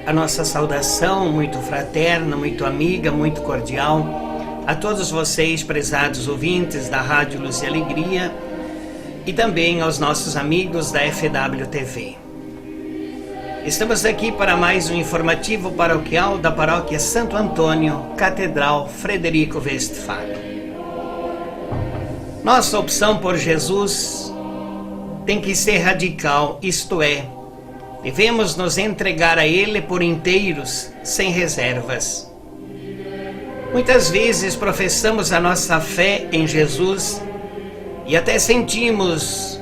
a nossa saudação muito fraterna, muito amiga, muito cordial a todos vocês, prezados ouvintes da Rádio Luz e Alegria, e também aos nossos amigos da FWTV. Estamos aqui para mais um informativo paroquial da Paróquia Santo Antônio, Catedral Frederico Westphalen. Nossa opção por Jesus tem que ser radical, isto é, devemos nos entregar a Ele por inteiros, sem reservas. Muitas vezes professamos a nossa fé em Jesus e até sentimos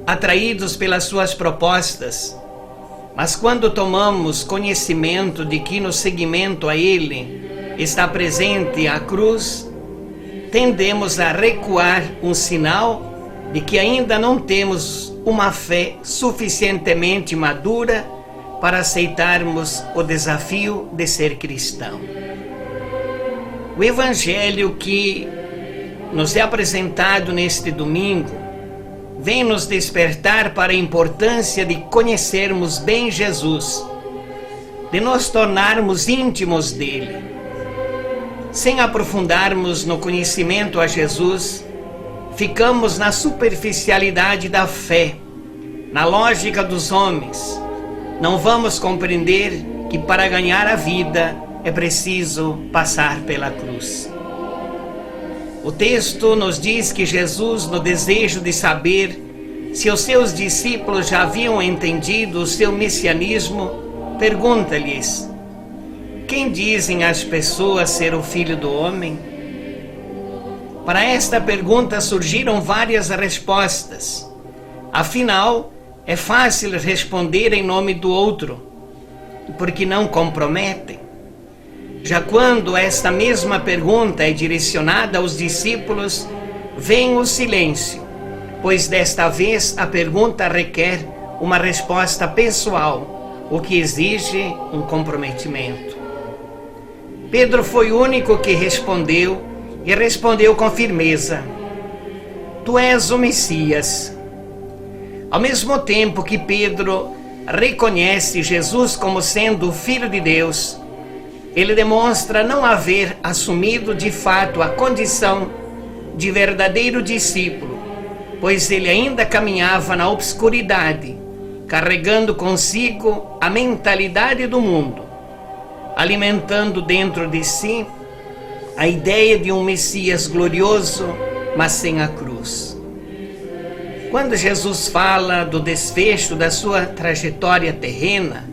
atraídos pelas suas propostas, mas quando tomamos conhecimento de que no seguimento a Ele está presente a cruz, tendemos a recuar, um sinal de que ainda não temos uma fé suficientemente madura para aceitarmos o desafio de ser cristão. O Evangelho que nos é apresentado neste domingo vem nos despertar para a importância de conhecermos bem Jesus, de nos tornarmos íntimos dele. Sem aprofundarmos no conhecimento a Jesus, ficamos na superficialidade da fé, na lógica dos homens. Não vamos compreender que para ganhar a vida é preciso passar pela cruz. O texto nos diz que Jesus, no desejo de saber se os seus discípulos já haviam entendido o seu messianismo, pergunta-lhes: quem dizem as pessoas ser o Filho do Homem? Para esta pergunta surgiram várias respostas. Afinal, é fácil responder em nome do outro, porque não comprometem. Já quando esta mesma pergunta é direcionada aos discípulos, vem o silêncio, pois desta vez a pergunta requer uma resposta pessoal, o que exige um comprometimento. Pedro foi o único que respondeu, e respondeu com firmeza: Tu és o Messias. Ao mesmo tempo que Pedro reconhece Jesus como sendo o Filho de Deus, ele demonstra não haver assumido de fato a condição de verdadeiro discípulo, pois ele ainda caminhava na obscuridade, carregando consigo a mentalidade do mundo, alimentando dentro de si a ideia de um Messias glorioso, mas sem a cruz. Quando Jesus fala do desfecho da sua trajetória terrena,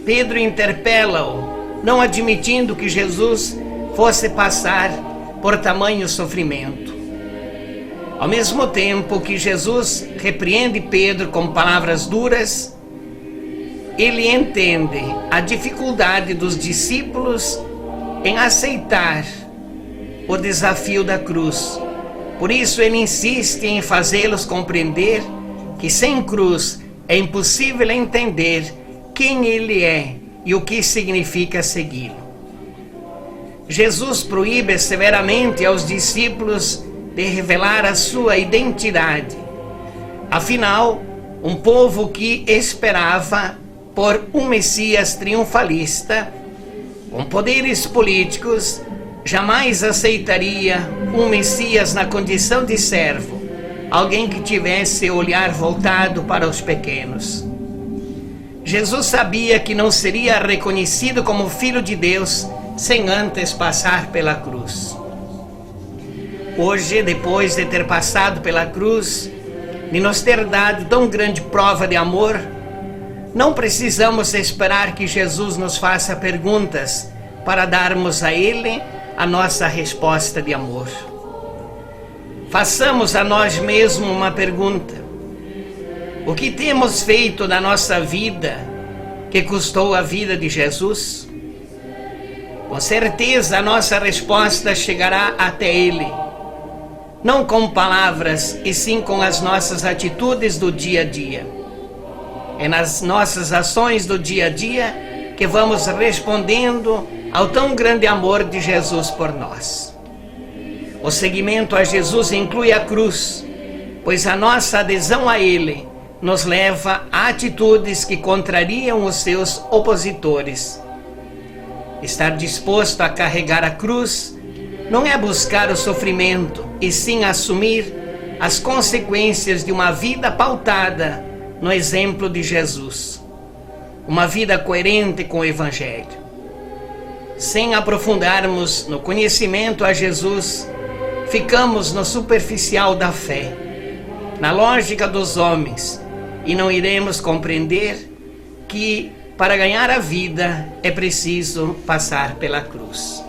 Pedro interpela-o, não admitindo que Jesus fosse passar por tamanho sofrimento. Ao mesmo tempo que Jesus repreende Pedro com palavras duras, ele entende a dificuldade dos discípulos em aceitar o desafio da cruz. Por isso ele insiste em fazê-los compreender que sem cruz é impossível entender quem ele é e o que significa segui-lo. Jesus proíbe severamente aos discípulos de revelar a sua identidade. Afinal, um povo que esperava por um Messias triunfalista, com poderes políticos, jamais aceitaria um Messias na condição de servo, alguém que tivesse o olhar voltado para os pequenos. Jesus sabia que não seria reconhecido como Filho de Deus sem antes passar pela cruz. Hoje, depois de ter passado pela cruz, de nos ter dado tão grande prova de amor, não precisamos esperar que Jesus nos faça perguntas para darmos a Ele a nossa resposta de amor. Façamos a nós mesmos uma pergunta: o que temos feito da nossa vida que custou a vida de Jesus? Com certeza a nossa resposta chegará até Ele, não com palavras, e sim com as nossas atitudes do dia a dia. É nas nossas ações do dia a dia que vamos respondendo ao tão grande amor de Jesus por nós. O seguimento a Jesus inclui a cruz, pois a nossa adesão a Ele nos leva a atitudes que contrariam os seus opositores. Estar disposto a carregar a cruz não é buscar o sofrimento, e sim assumir as consequências de uma vida pautada no exemplo de Jesus. Uma vida coerente com o Evangelho. Sem aprofundarmos no conhecimento a Jesus, ficamos no superficial da fé, na lógica dos homens, e não iremos compreender que para ganhar a vida é preciso passar pela cruz.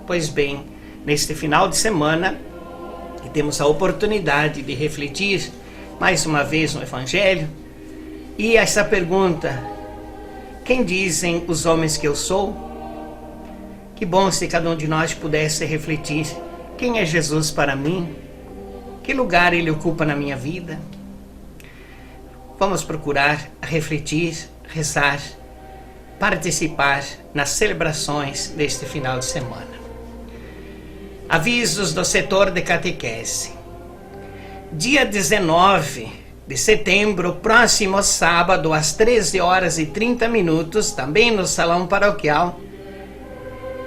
Pois bem, neste final de semana, temos a oportunidade de refletir mais uma vez no Evangelho, e essa pergunta: quem dizem os homens que eu sou? Que bom se cada um de nós pudesse refletir: quem é Jesus para mim? Que lugar ele ocupa na minha vida? Vamos procurar refletir, rezar, participar nas celebrações deste final de semana. Avisos do setor de catequese. Dia 19 de setembro, próximo sábado, às 13h30, também no Salão Paroquial,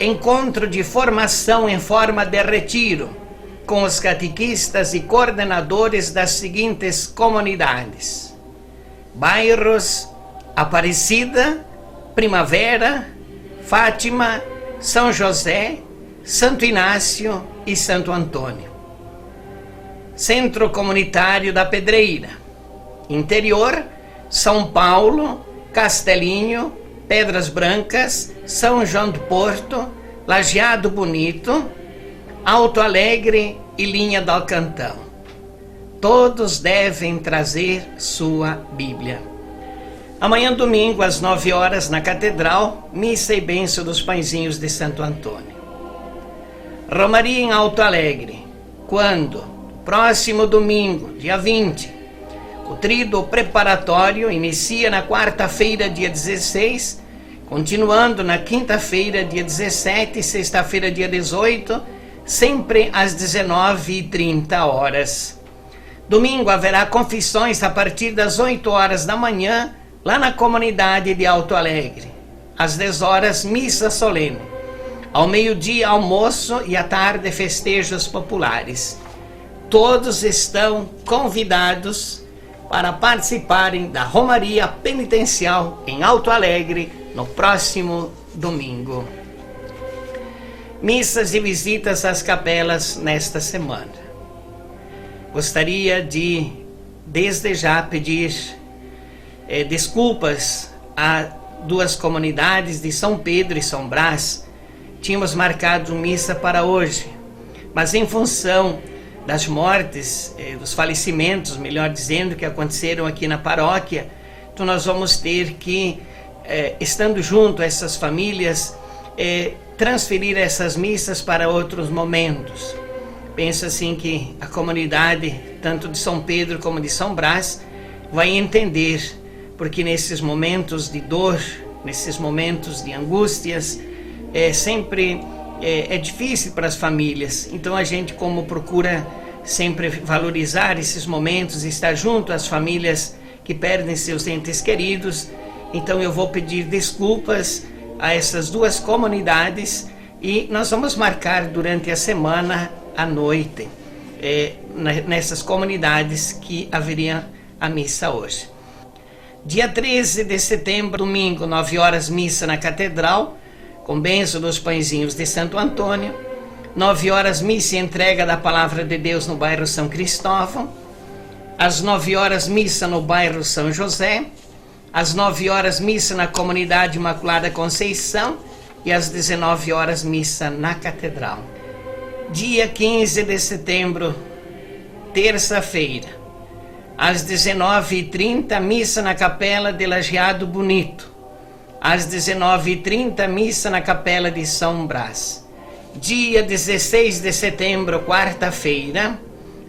encontro de formação em forma de retiro, com os catequistas e coordenadores das seguintes comunidades: bairros Aparecida, Primavera, Fátima, São José, Santo Inácio e Santo Antônio. Centro Comunitário da Pedreira. Interior, São Paulo, Castelinho, Pedras Brancas, São João do Porto, Lajeado Bonito, Alto Alegre e Linha do Alcantão. Todos devem trazer sua Bíblia. Amanhã, domingo, às 9h, na Catedral, missa e bênção dos pãezinhos de Santo Antônio. Romaria em Alto Alegre. Quando? Próximo domingo, dia 20. O tríduo preparatório inicia na quarta-feira, dia 16, continuando na quinta-feira, dia 17 e sexta-feira, dia 18, sempre às 19h30. Domingo haverá confissões a partir das 8h da manhã, lá na comunidade de Alto Alegre. Às 10h, missa solene. Ao meio-dia, almoço, e à tarde, festejos populares. Todos estão convidados para participarem da Romaria Penitencial em Alto Alegre no próximo domingo. Missas e visitas às capelas nesta semana. Gostaria de, desde já, pedir desculpas a duas comunidades de São Pedro e São Brás. Tínhamos marcado missa para hoje, mas em função das mortes, dos falecimentos, melhor dizendo, que aconteceram aqui na paróquia, então nós vamos ter que, estando junto a essas famílias, transferir essas missas para outros momentos. Penso assim que a comunidade, tanto de São Pedro como de São Brás, vai entender, porque nesses momentos de dor, nesses momentos de angústias, sempre é difícil para as famílias. Então a gente, como procura sempre valorizar esses momentos, estar junto às famílias que perdem seus entes queridos, então eu vou pedir desculpas a essas duas comunidades, e nós vamos marcar durante a semana à noite nessas comunidades que haveria a missa hoje. Dia 13 de setembro, domingo, 9h, missa na Catedral, com bênção dos pãezinhos de Santo Antônio. 9h, missa e entrega da Palavra de Deus no bairro São Cristóvão. Às 9h, missa no bairro São José. Às 9h, missa na Comunidade Imaculada Conceição. E às 19h, missa na Catedral. Dia 15 de setembro, terça-feira, às 19h30, missa na Capela de Lajeado Bonito. Às 19h30, missa na Capela de São Brás. Dia 16 de setembro, quarta-feira,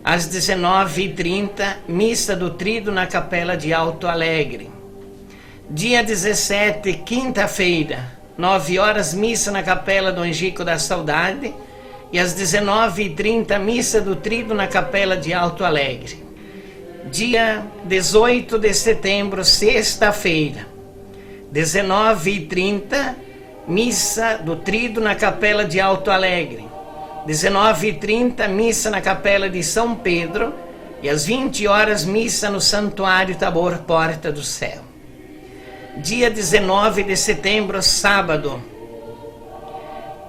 às 19h30, missa do Tríduo na Capela de Alto Alegre. Dia 17, quinta-feira, 9h, missa na Capela do Angico da Saudade. E às 19h30, missa do Tríduo na Capela de Alto Alegre. Dia 18 de setembro, sexta-feira, 19h30, missa do Tríduo na Capela de Alto Alegre. 19h30, missa na Capela de São Pedro. E às 20 horas, missa no Santuário Tabor, Porta do Céu. Dia 19 de setembro, sábado,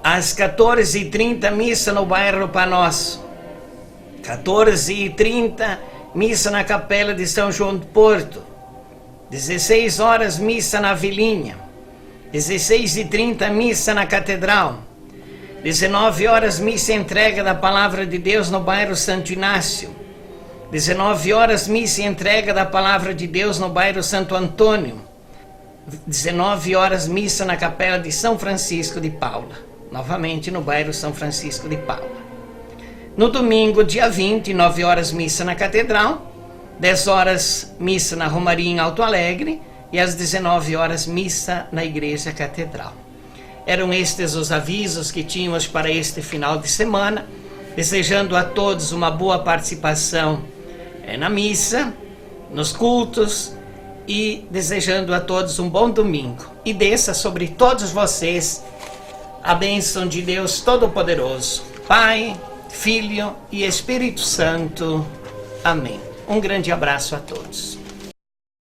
às 14h30, missa no bairro Panosso. 14h30, missa na Capela de São João do Porto. 16 horas, missa na Vilinha. 16h30, missa na Catedral. 19 horas, missa entrega da Palavra de Deus no bairro Santo Inácio. 19 horas, missa entrega da Palavra de Deus no bairro Santo Antônio. 19 horas, missa na Capela de São Francisco de Paula. Novamente no bairro São Francisco de Paula. No domingo, dia 20, 9 horas, missa na Catedral. 10 horas, missa na Romaria em Alto Alegre. E às 19 horas, missa na Igreja Catedral. Eram estes os avisos que tínhamos para este final de semana, desejando a todos uma boa participação na missa, nos cultos, e desejando a todos um bom domingo. E desça sobre todos vocês a bênção de Deus Todo-Poderoso, Pai, Filho e Espírito Santo. Amém. Um grande abraço a todos.